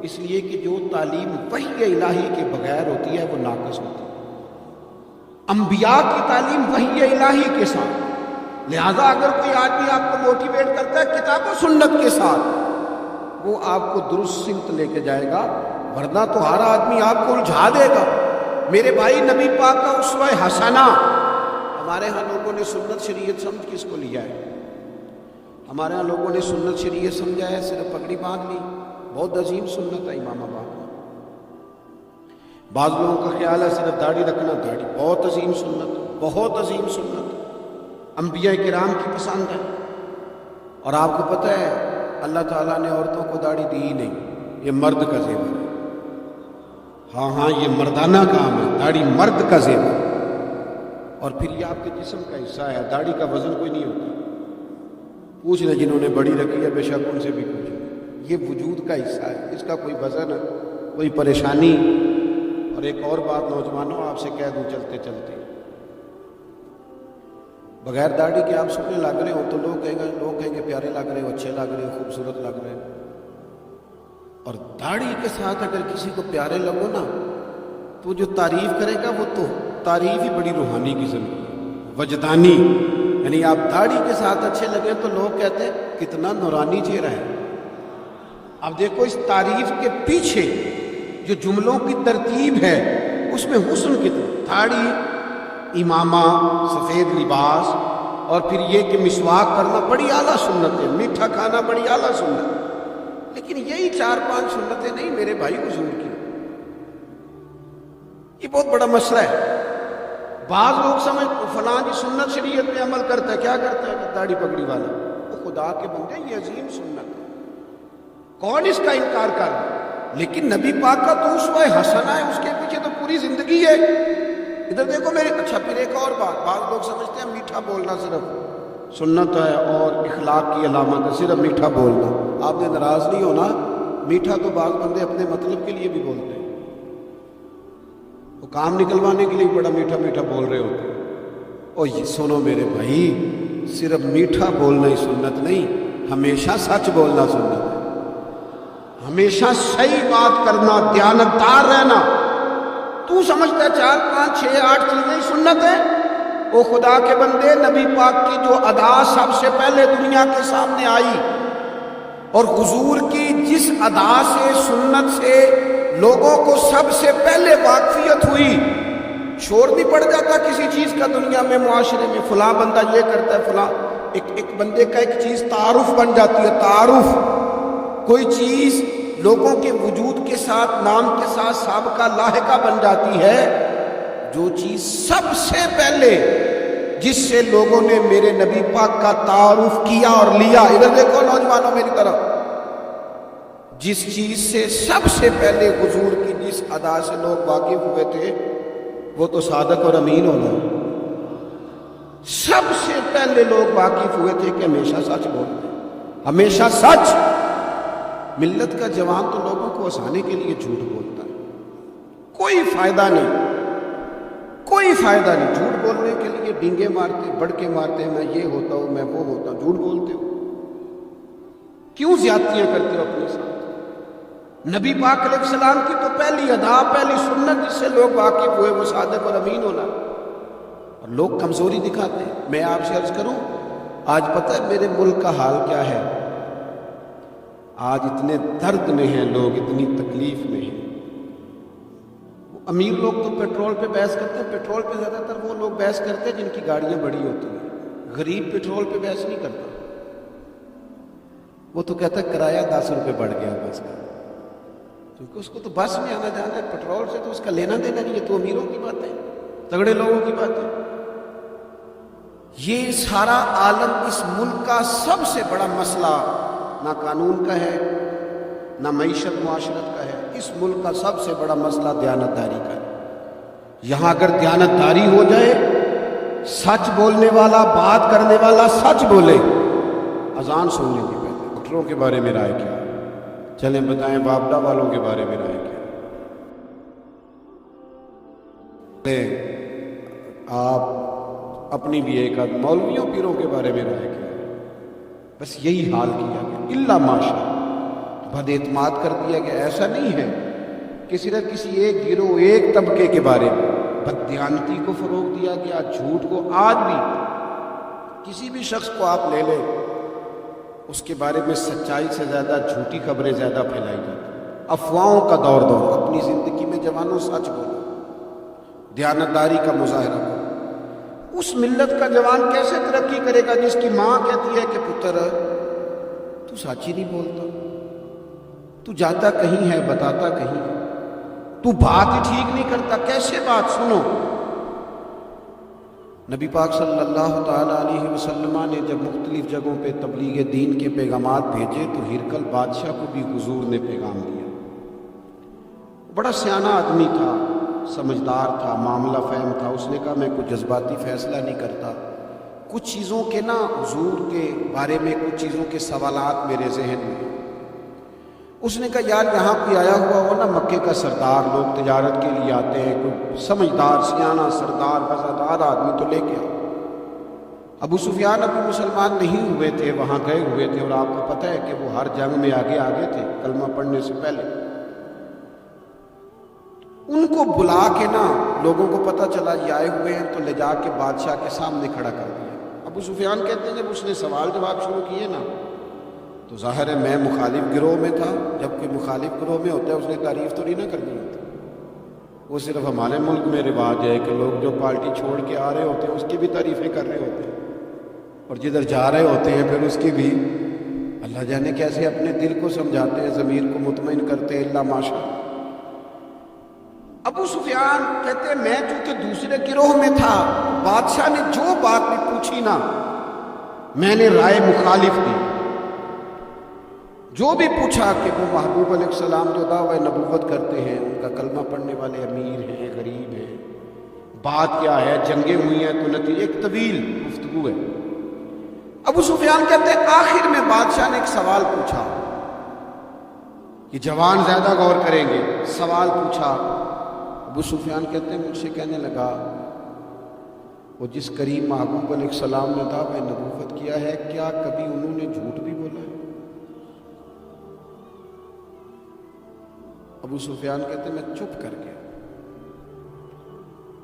اس لیے کہ جو تعلیم وحی الہی کے بغیر ہوتی ہے وہ ناقص ہوتی ہے. انبیاء کی تعلیم وحی الہی کے ساتھ. لہذا اگر کوئی آدمی آپ کو موٹیویٹ کرتا ہے کتاب و سنت کے ساتھ، وہ آپ کو درست سمت لے کے جائے گا، ورنہ تو ہر آدمی آپ کو الجھا دے گا. میرے بھائی، نبی پاک کا اسوہ حسنہ. ہمارے ہاں لوگوں نے سنت شریعت سمجھ کس کو لیا ہے؟ ہمارے ہاں لوگوں نے سنت شریعت سمجھا ہے صرف پگڑی باندھ لی. بہت عظیم سنت ہے امام آباد میں. بعض لوگوں کا خیال ہے صرف داڑھی رکھنا، داڑھی بہت عظیم سنت، بہت عظیم سنت، انبیاء کرام کی پسند ہے. اور آپ کو پتہ ہے اللہ تعالیٰ نے عورتوں کو داڑھی دی ہی نہیں، یہ مرد کا زیور ہے. ہاں یہ مردانہ کام ہے، داڑھی مرد کا زیور ہے. اور پھر یہ آپ کے جسم کا حصہ ہے. داڑھی کا وزن کوئی نہیں ہوتا. پوچھ لیں جنہوں نے بڑی رکھی ہے، بے شک ان سے بھی پوچھیں. یہ وجود کا حصہ ہے، اس کا کوئی وزن ہے، کوئی پریشانی. اور ایک اور بات نوجوانوں آپ سے کہہ دوں چلتے چلتے، بغیر داڑھی کے آپ سننے لگ رہے ہو تو لوگ کہیں گے پیارے لگ رہے ہو، اچھے لگ رہے ہو، خوبصورت لگ رہے ہو. اور داڑھی کے ساتھ اگر کسی کو پیارے لگو نا تو جو تعریف کرے گا وہ تو تعریف ہی بڑی روحانی قسم کی، وجدانی. یعنی آپ داڑھی کے ساتھ اچھے لگے تو لوگ کہتے ہیں کتنا نورانی چہرہ ہے. اب دیکھو اس تعریف کے پیچھے جو جملوں کی ترتیب ہے اس میں حسن کتنا. داڑھی، امامہ، سفید لباس، اور پھر یہ کہ مسواک کرنا بڑی اعلیٰ سنت ہے، میٹھا کھانا بڑی اعلیٰ سنت ہے. لیکن یہی 4-5 سنتیں نہیں میرے بھائی حضور کی. یہ بہت بڑا مسئلہ ہے. بعض لوگ سمجھ فلاں جی سنت شریعت پہ عمل کرتا ہے. کیا کرتا ہے؟ داڑھی پگڑی والا. وہ خدا کے بندے یہ عظیم سنت ہے، کون اس کا انکار کر رہا ہے؟ لیکن نبی پاک کا تو اسوہ حسنہ ہے، اس کے پیچھے تو پوری زندگی ہے. ادھر دیکھو میرے. اچھا پھر ایک اور بات، بعض لوگ سمجھتے ہیں میٹھا بولنا صرف سنت ہے اور اخلاق کی علامت ہے، صرف میٹھا بولنا. آپ نے ناراض نہیں ہونا، میٹھا تو بعض بندے اپنے مطلب کے لیے بھی بولتے ہیں. وہ کام نکلوانے کے لیے بڑا میٹھا میٹھا بول رہے ہوتے ہیں. اور یہ سنو میرے بھائی، صرف میٹھا بولنا ہی سنت نہیں، ہمیشہ سچ بولنا سنت ہے. ہمیشہ صحیح بات کرنا، دیانتدار رہنا. تو سمجھتا ہے 4 5 6 8 چیزیں ہی سنت ہے؟ او خدا کے بندے، نبی پاک کی جو ادا سب سے پہلے دنیا کے سامنے آئی اور حضور کی جس ادا سے، سنت سے لوگوں کو سب سے پہلے واقفیت ہوئی. شور نہیں پڑ جاتا کسی چیز کا دنیا میں، معاشرے میں فلاں بندہ یہ کرتا ہے، فلاں ایک بندے کا ایک چیز تعارف بن جاتی ہے. تعارف، کوئی چیز لوگوں کے وجود کے ساتھ، نام کے ساتھ سابقہ لاحقہ بن جاتی ہے. جو چیز سب سے پہلے جس سے لوگوں نے میرے نبی پاک کا تعارف کیا اور لیا، ادھر دیکھو نوجوانوں میری طرف، جس چیز سے سب سے پہلے حضور کی جس ادا سے لوگ واقف ہوئے تھے وہ تو صادق اور امین ہونا. سب سے پہلے لوگ واقف ہوئے تھے کہ ہمیشہ سچ بولتے ہیں، ہمیشہ سچ. ملت کا جوان تو لوگوں کو ہنسانے کے لیے جھوٹ بولتا ہے، کوئی فائدہ نہیں، کوئی فائدہ نہیں. جھوٹ بولنے کے لیے ڈینگے مارتے، بڑکے مارتے ہیں، میں یہ ہوتا ہوں، میں وہ ہوتا ہوں. جھوٹ بولتے ہو، کیوں زیادتیاں کرتے ہو اپنے ساتھ؟ نبی پاک علیہ السلام کی تو پہلی ادا، پہلی سنت جس سے لوگ واقف ہوئے وہ صادق اور امین ہونا. اور لوگ کمزوری دکھاتے ہیں. میں آپ سے عرض کروں، آج پتہ ہے میرے ملک کا حال کیا ہے؟ آج اتنے درد میں ہیں لوگ، اتنی تکلیف میں ہیں. امیر لوگ تو پیٹرول پہ بحث کرتے ہیں. پیٹرول پہ زیادہ تر وہ لوگ بحث کرتے ہیں جن کی گاڑیاں بڑی ہوتی ہیں. غریب پیٹرول پہ بحث نہیں کرتا. وہ تو کہتا ہے کرایہ 10 روپے بڑھ گیا بس کا، کیونکہ اس کو تو بس میں آنا جانا ہے، پیٹرول سے تو اس کا لینا دینا نہیں. یہ تو امیروں کی بات ہے، تگڑے لوگوں کی بات ہے. یہ سارا عالم، اس ملک کا سب سے بڑا مسئلہ نہ قانون کا ہے، نہ معیشت معاشرت کا ہے. اس ملک کا سب سے بڑا مسئلہ دیانتداری کا ہے. یہاں اگر دیانتداری ہو جائے، سچ بولنے والا، بات کرنے والا سچ بولے. اذان سننے کی پہلے ڈاکٹروں کے بارے میں رائے کیا؟ چلیں بتائیں بابڈا والوں کے بارے میں رائے کیا؟ آپ اپنی بھی ایک آدھ مولویوں پیروں کے بارے میں رائے کیا؟ بس یہی حال کیا گیا، الا ماشاء، بد اعتماد کر دیا گیا۔ ایسا نہیں ہے کہ صرف کسی ایک گروہ ایک طبقے کے بارے میں بددیانتی کو فروغ دیا گیا، جھوٹ کو۔ آج بھی کسی بھی شخص کو آپ لے لیں، اس کے بارے میں سچائی سے زیادہ جھوٹی خبریں زیادہ پھیلائی جاتی۔ افواہوں کا دور اپنی زندگی میں جوانوں سچ بولو، دیانتداری کا مظاہرہ کرو۔ اس ملت کا جوان کیسے ترقی کرے گا جس کی ماں کہتی ہے کہ پتر تو سچ ہی نہیں بولتا، تو جاتا کہیں ہے بتاتا کہیں ہے، تو بات ہی ٹھیک نہیں کرتا، کیسے بات سنو؟ نبی پاک صلی اللہ تعالیٰ علیہ وسلم نے جب مختلف جگہوں پہ تبلیغ دین کے پیغامات بھیجے تو ہرقل بادشاہ کو بھی حضور نے پیغام دیا۔ بڑا سیانہ آدمی تھا، سمجھدار تھا، معاملہ فہم تھا۔ اس نے کہا میں کوئی جذباتی فیصلہ نہیں کرتا، کچھ چیزوں کے نا حضور کے بارے میں کچھ چیزوں کے سوالات میرے ذہن میں۔ اس نے کہا یار یہاں کوئی آیا ہوا ہو نا مکے کا سردار، لوگ تجارت کے لیے آتے ہیں، کوئی سمجھدار سیانہ سردار وفادار آدمی تو لے کے آؤ۔ ابو سفیان ابھی مسلمان نہیں ہوئے تھے، وہاں گئے ہوئے تھے، اور آپ کو پتہ ہے کہ وہ ہر جنگ میں آگے تھے کلمہ پڑھنے سے پہلے۔ ان کو بلا کے نا لوگوں کو پتہ چلا یہ آئے ہوئے ہیں تو لے جا کے بادشاہ کے سامنے کھڑا کر دیا۔ ابو سفیان کہتے ہیں جب اس نے سوال جواب شروع کیے نا تو ظاہر ہے میں مخالف گروہ میں تھا، جب کوئی مخالف گروہ میں ہوتا ہے اس نے تعریف تو نہیں نہ کرنی ہوتی۔ وہ صرف ہمارے ملک میں رواج ہے کہ لوگ جو پارٹی چھوڑ کے آ رہے ہوتے ہیں اس کی بھی تعریفیں کر رہے ہوتے ہیں، اور جدھر جا رہے ہوتے ہیں پھر اس کی بھی اللہ جانے کیسے اپنے دل کو سمجھاتے ہیں، ضمیر کو مطمئن کرتے ہیں، اللہ ماشاء۔ ابو سفیان کہتے ہیں میں چونکہ دوسرے گروہ میں تھا، بادشاہ نے جو بات بھی پوچھی نا میں نے رائے مخالف دی۔ جو بھی پوچھا کہ وہ محبوب علیہ السلام جو دعوی نبوت کرتے ہیں، ان کا کلمہ پڑھنے والے امیر ہیں، غریب ہیں، بات کیا ہے، جنگیں ہوئی ہیں تو نتیجہ ایک طویل گفتگو ہے۔ ابو سفیان کہتے ہیں آخر میں بادشاہ نے ایک سوال پوچھا، یہ جوان زیادہ غور کریں گے، سوال پوچھا۔ ابو سفیان کہتے ہیں مجھ سے کہنے لگا وہ جس کریم محبوب علیہ السلام نے دعوی نبوت کیا ہے کیا کبھی انہوں نے جھوٹ بھی بولا ہے؟ ابو سفیان کہتے ہیں میں چپ کر گیا۔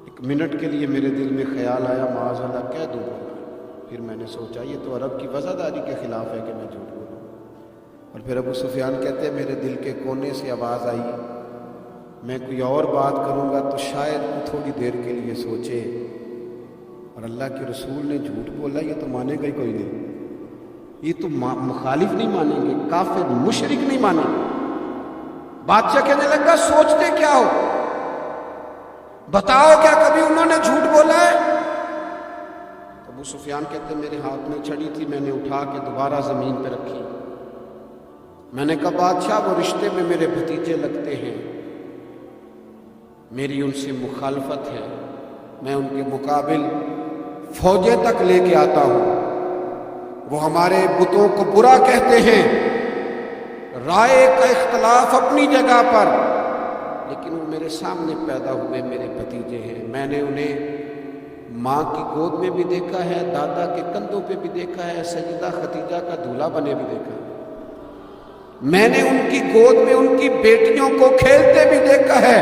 ایک منٹ کے لیے میرے دل میں خیال آیا معاذ اللہ کہہ دوں بولا، پھر میں نے سوچا یہ تو عرب کی وفاداری کے خلاف ہے کہ میں جھوٹ بولوں۔ اور پھر ابو سفیان کہتے ہیں میرے دل کے کونے سے آواز آئی میں کوئی اور بات کروں گا تو شاید وہ تھوڑی دیر کے لیے سوچے، اور اللہ کے رسول نے جھوٹ بولا یہ تو مانے گا ہی کوئی نہیں، یہ تو مخالف نہیں مانیں گے، کافر مشرک نہیں مانیں گے۔ بادشاہ کہنے لگا سوچتے کیا ہو، بتاؤ کیا کبھی انہوں نے جھوٹ بولا ہے؟ ابو سفیان کہتے میرے ہاتھ میں چھڑی تھی، میں نے اٹھا کے دوبارہ زمین پہ رکھی۔ میں نے کہا بادشاہ وہ رشتے میں میرے بھتیجے لگتے ہیں، میری ان سے مخالفت ہے، میں ان کے مقابل فوجیں تک لے کے آتا ہوں، وہ ہمارے بتوں کو برا کہتے ہیں، رائے کا اختلاف اپنی جگہ پر، لیکن وہ میرے سامنے پیدا ہوئے میرے بھتیجے ہیں، میں نے انہیں ماں کی گود میں بھی دیکھا ہے، دادا کے کندھوں پہ بھی دیکھا ہے، سیدہ خدیجہ کا دولہا بنے بھی دیکھا ہے، میں نے ان کی گود میں ان کی بیٹیوں کو کھیلتے بھی دیکھا ہے۔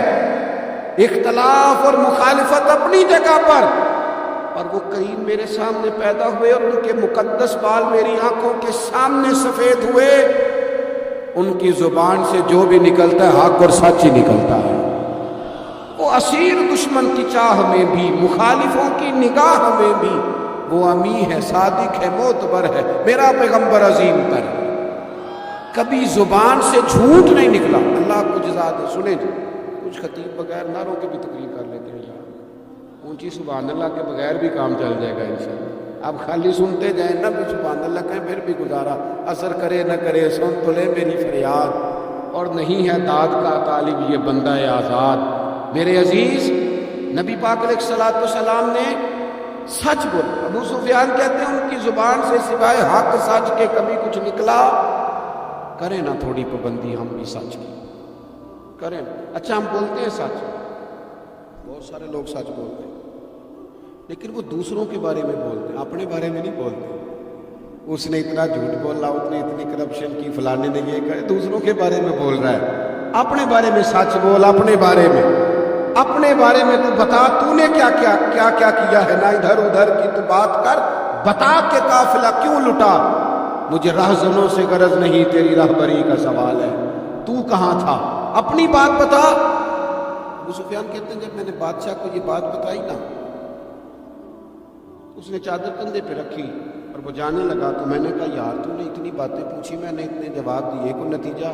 اختلاف اور مخالفت اپنی جگہ پر، اور وہ کریم میرے سامنے پیدا ہوئے اور ان کے مقدس بال میری آنکھوں کے سامنے سفید ہوئے، ان کی زبان سے جو بھی نکلتا ہے حق اور سچ ہی نکلتا ہے۔ وہ اسیر دشمن کی چاہ میں بھی، مخالفوں کی نگاہ میں بھی وہ امی ہے، صادق ہے، معتبر ہے، میرا پیغمبر عظیم تر ہے، کبھی زبان سے جھوٹ نہیں نکلا۔ اللہ کو جزا دے۔ سنیں جی کچھ خطیب بغیر نعروں کے بھی تقریر کر لیتے ہیں یار، اونچی سبحان اللہ کے بغیر بھی کام چل جائے گا انشاءاللہ۔ آپ خالی سنتے جائیں نہ بھی سبحان اللہ کہیں پھر بھی گزارا، اثر کرے نہ کرے سن تو لے میری فریاد، اور نہیں ہے داد کا طالب یہ بندہ آزاد۔ میرے عزیز نبی پاک علیہ الصلوۃ والسلام نے سچ بولا۔ ابو سفیان کہتے ہیں ان کی زبان سے سوائے حق سچ کے کبھی کچھ نکلا؟ کریں نا تھوڑی پابندی ہم بھی سچ کی کریں۔ اچھا ہم بولتے ہیں سچ، بہت سارے لوگ سچ بولتے ہیں، لیکن وہ دوسروں کے بارے میں بولتے ہیں، اپنے بارے میں نہیں بولتے۔ اس نے اتنا جھوٹ بولا, اس نے اتنی کرپشن کی, فلانے نے یہ کہا. دوسروں کے بارے میں بول رہا ہے, اپنے بارے میں سچ بول. اپنے بارے میں تو بتا تو نے کیا کیا ہے. نہ ادھر ادھر کی تو بات کر, بتا کہ قافلہ کیوں لٹا. مجھے راہزنوں سے غرض نہیں, تیری راہبری کا سوال ہے. تو کہاں تھا, اپنی بات بتا. ابو سفیان کہتے ہیں جب میں نے بادشاہ کو یہ بات بتائی نا, اس نے چادر کندھے پہ رکھی اور وہ جانے لگا, تو میں نے کہا یار تو نے اتنی باتیں پوچھی, میں نے اتنے جواب دیے, کوئی نتیجہ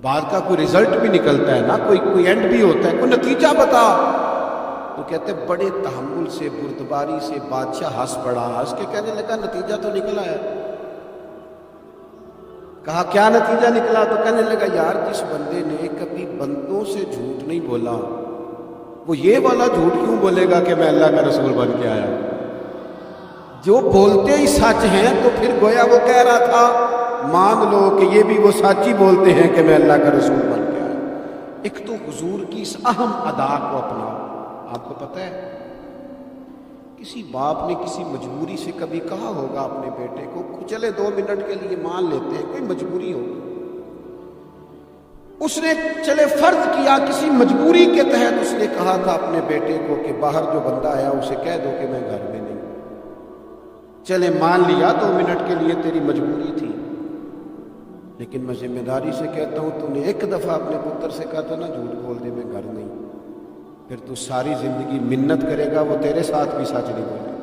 بات کا کوئی رزلٹ بھی نکلتا ہے نا, کوئی اینڈ بھی ہوتا ہے, کوئی نتیجہ بتا. تو کہتے بڑے تحمل سے, بردباری سے بادشاہ ہنس پڑا. ہنس کے کہنے لگا نتیجہ تو نکلا ہے. کہا کیا نتیجہ نکلا؟ تو کہنے لگا یار جس بندے نے کبھی بندوں سے جھوٹ نہیں بولا, وہ یہ والا جھوٹ کیوں بولے گا کہ میں اللہ کا رسول بن کے آیا. جو بولتے ہی سچ ہیں تو پھر گویا وہ کہہ رہا تھا مان لو کہ یہ بھی وہ سچ ہی بولتے ہیں کہ میں اللہ کا رسول بن کے آیا. ایک تو حضور کی اس اہم ادا کو اپنا. آپ کو پتہ ہے کسی باپ نے کسی مجبوری سے کبھی کہا ہوگا اپنے بیٹے کو چلے 2 منٹ کے لیے مان لیتے ہیں, کوئی مجبوری ہوگی, اس نے چلے فرض کیا کسی مجبوری کے تحت اس نے کہا تھا اپنے بیٹے کو کہ باہر جو بندہ آیا اسے کہہ دو کہ میں گھر میں نہیں. چلے مان لیا 2 منٹ کے لیے تیری مجبوری تھی, لیکن میں ذمہ داری سے کہتا ہوں تو نے ایک دفعہ اپنے پتر سے کہا تھا نا جھوٹ بول دے میں گھر نہیں, پھر تو ساری زندگی منت کرے گا وہ تیرے ساتھ بھی سچ نہیں بولے.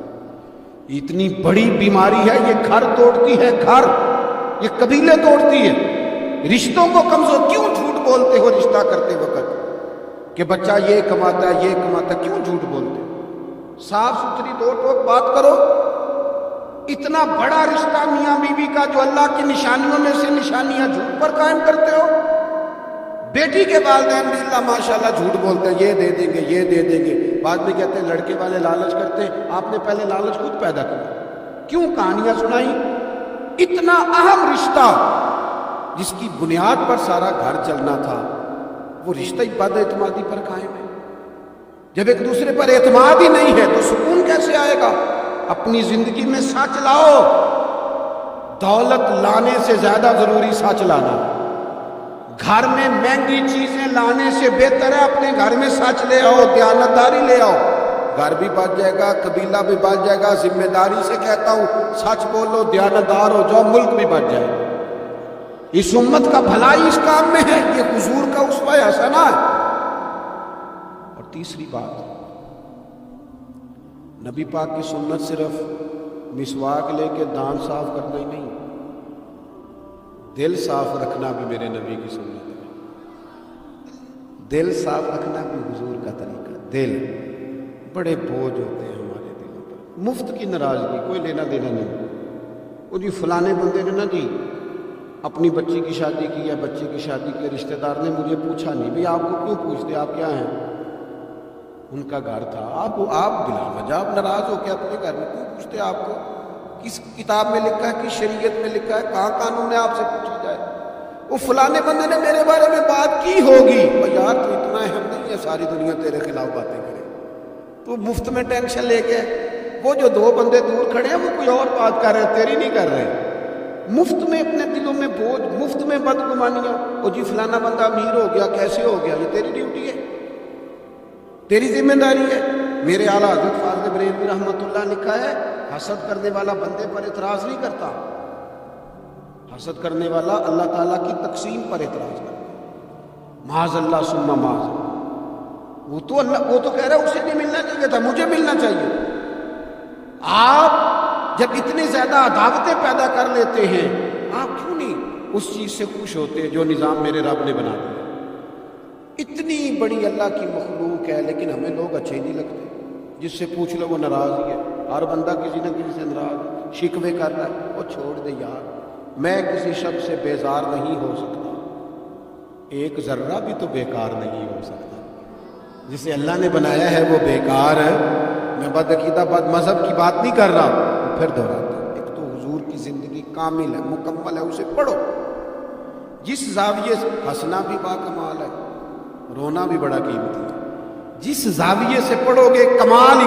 اتنی بڑی بیماری ہے یہ, گھر توڑتی ہے, گھر یہ قبیلے توڑتی ہے, رشتوں کو کمزور. کیوں جھوٹ بولتے ہو رشتہ کرتے وقت کہ بچہ یہ کماتا ہے یہ کماتا ہے, کیوں جھوٹ بولتے ہو؟ صاف ستھری 2 ٹوک بات کرو. اتنا بڑا رشتہ میاں بیوی کا جو اللہ کی نشانیوں میں سے نشانیاں جھوٹ پر قائم کرتے ہو. بیٹی کے والدین بھی اللہ ماشاءاللہ جھوٹ بولتے ہیں, یہ دے دیں گے یہ دے دیں گے. بعد میں کہتے ہیں لڑکے والے لالچ کرتے ہیں, آپ نے پہلے لالچ خود پیدا کیا. کیوں کہانیاں سنائی؟ اتنا اہم رشتہ جس کی بنیاد پر سارا گھر چلنا تھا, وہ رشتہ ہی بد اعتمادی پر قائم ہے. جب ایک دوسرے پر اعتماد ہی نہیں ہے تو سکون کیسے آئے گا؟ اپنی زندگی میں سچ لاؤ. دولت لانے سے زیادہ ضروری سچ لانا. گھر میں مہنگی چیزیں لانے سے بہتر ہے اپنے گھر میں سچ لے آؤ, دیانتداری لے آؤ. گھر بھی بچ جائے گا, قبیلہ بھی بچ جائے گا. ذمہ داری سے کہتا ہوں سچ بولو, دیانتدار ہو جاؤ, ملک بھی بچ جائے گا. اس امت کا بھلائی اس کام میں ہے, یہ حضور کا اسوہ حسنہ ہے. اور تیسری بات, نبی پاک کی سنت صرف مسواک لے کے دان صاف کرنا ہی نہیں, دل صاف رکھنا بھی میرے نبی کی سنت ہے. دل صاف رکھنا بھی حضور کا طریقہ. دل بڑے بوجھ ہوتے ہیں ہمارے دلوں پر, مفت کی ناراضگی, کوئی لینا دینا نہیں. وہ جی فلانے بندے نے نا جی اپنی بچی کی شادی کی یا بچے کی شادی کی, رشتہ دار نے مجھے پوچھا نہیں. بھئی آپ کو کیوں پوچھتے, آپ کیا ہیں؟ ان کا گھر تھا. آپ بلا وجہ آپ ناراض ہو کے اپنے گھر میں کیوں پوچھتے؟ آپ کو کس کتاب میں لکھا ہے, کس شریعت میں لکھا ہے, کہاں قانون ہے آپ سے پوچھا جائے؟ وہ فلانے بندے نے میرے بارے میں بات کی ہوگی. یار تو اتنا اہم نہیں ہے ساری دنیا تیرے خلاف باتیں کرے, تو مفت میں ٹینشن لے کے. وہ جو 2 بندے دور کھڑے ہیں وہ کوئی اور بات کر رہے ہیں, تیری نہیں کر رہے. مفت میں اپنے دلوں میں بوجھ, مفت میں بدگمانیاں. وہ جی فلانا بندہ امیر ہو گیا, کیسے ہو گیا؟ یہ تیری ڈیوٹی ہے, تیری ذمہ داری ہے. میرے اعلیٰ حضرت فاضل بریلوی رحمۃ اللہ لکھا ہے, حسد کرنے والا بندے پر اعتراض نہیں کرتا, حسد کرنے والا اللہ تعالیٰ کی تقسیم پر اعتراض کرتا ہے. معاذ اللہ ثم معاذ. وہ تو کہہ رہا ہے اسے نہیں ملنا چاہیے تھا, مجھے ملنا چاہیے. آپ جب اتنی زیادہ عداوتیں پیدا کر لیتے ہیں, آپ کیوں نہیں اس چیز سے خوش ہوتے جو نظام میرے رب نے بنا دیا؟ اتنی بڑی اللہ کی مخلوق ہے, لیکن ہمیں لوگ اچھے نہیں لگتے. جس سے پوچھ لو وہ ناراض ہی ہے, ہر بندہ کسی نہ کسی سے ناراض ہے, شکوے کر رہا ہے. وہ چھوڑ دے یار, میں کسی شخص سے بیزار نہیں ہو سکتا, ایک ذرہ بھی تو بیکار نہیں ہو سکتا. جسے اللہ نے بنایا ہے وہ بیکار ہے. میں بد عقیدہ بد مذہب کی بات نہیں کر رہا, پھر دہراتا ہوں. ایک تو حضور کی زندگی کامل ہے, مکمل ہے, اسے پڑھو. جس زاویے سے ہنسنا بھی با کمال ہے, رونا بھی بڑا قیمتی ہے. جس زاویے سے پڑھو گے کمال ہی